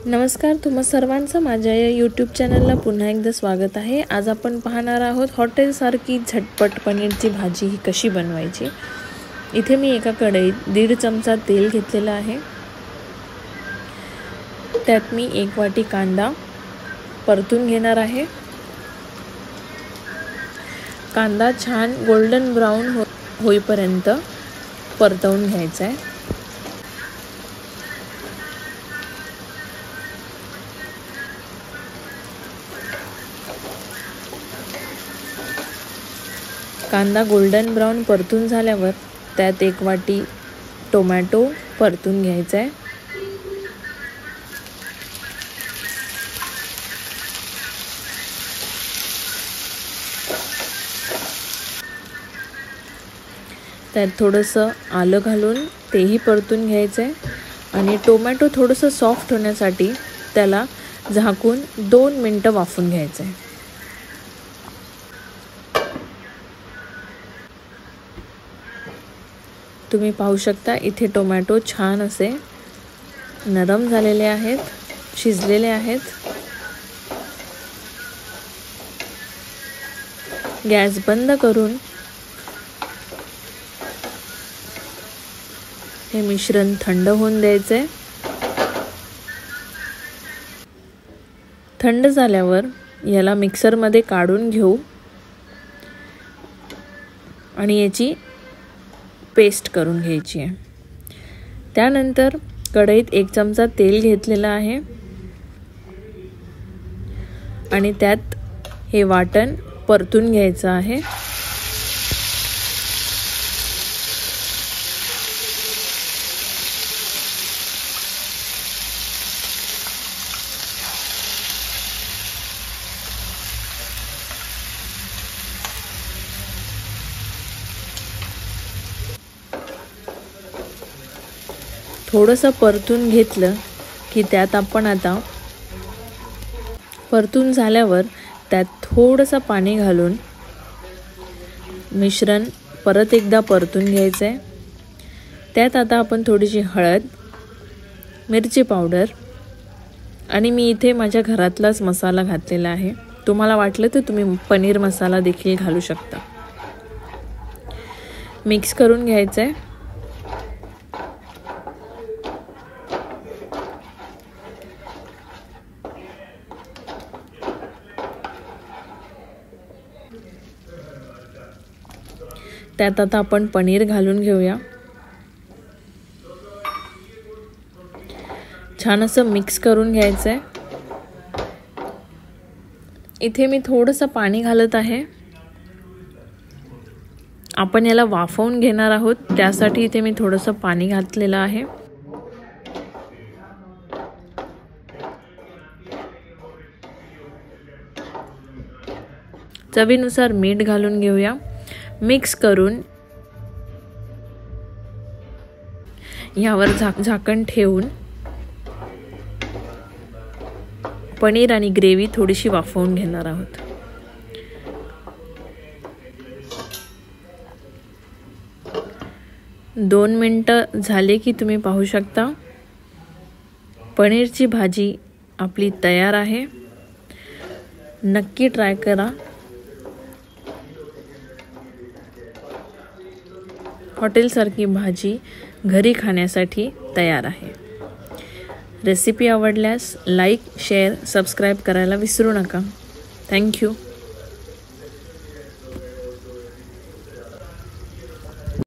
नमस्कार, तुम्हा सर्वांचं माझ्या या यूट्यूब चॅनलला पुन्हा एकदा स्वागत आहे। आज आपण पाहणार आहोत हॉटेलसारखी झटपट पनीरची भाजी ही कशी बनवायची। इथे मी एका कढईत 1.5 चमचा तेल घेतलेला आहे। त्यात मी 1 वाटी कांदा परतून घेणार आहे। कांदा छान गोल्डन ब्राउन होईपर्यंत परतवून घ्यायचा आहे। कांदा गोल्डन ब्राउन परतून झाल्यावर त्यात 1 वाटी टोमॅटो परतून घ्यायचा आहे। त्यात थोडंसं आलं घालून तेही परतून घ्यायचं आहे आणि टोमॅटो थोडंसं सॉफ्ट होण्यासाठी त्याला झाकून 2 मिनिटं वाफवून घ्यायचं आहे। तुम्ही पाहू शकता इथे टोमॅटो छान असे नरम झालेले आहेत, शिजलेले आहेत। गॅस बंद करून हे मिश्रण थंड होऊन द्यायचे। थंड झाल्यावर याला मिक्सरमध्ये काढून घेऊ आणि याची पेस्ट करून घ्यायची आहे। त्यानंतर कढईत 1 चमचा तेल घेतलेला आहे आणि त्यात हे वाटण परतून घ्यायचं आहे। थोडंसं परतून घेतलं की त्यात आपण आता परतून झाल्यावर त्यात थोडंसं पाणी घालून मिश्रण परत एकदा परतून घ्यायचं आहे। त्यात आता आपण थोडीशी हळद, मिरची पावडर आणि मी इथे माझ्या घरातलाच मसाला घातलेला आहे। तुम्हाला वाटलं तर तुम्ही पनीर मसाला देखील घालू शकता। मिक्स करून घ्यायचं आहे। त्यात आता आपण पनीर घालून घेऊया। छान असं मिक्स करून घ्यायचं आहे। इथे मी थोडंसं पाणी घालत आहे। आपण याला वाफवून घेणार आहोत, त्यासाठी इथे मी थोडंसं पाणी घातलेलं आहे। चवीनुसार मीठ घालून घेऊया। मिक्स करून यावर झाकण ठेवून पनीर आणि ग्रेव्ही थोडीशी वाफवून घेणार आहोत। दोन मिनिटं झाले की तुम्ही पाहू शकता पनीरची भाजी आपली तयार आहे। नक्की ट्राय करा। हॉटेलसारखी भाजी घरी खाण्यासाठी तयार आहे। रेसिपी आवडल्यास लाईक, शेअर, सबस्क्राईब करायला विसरू नका। Thank you.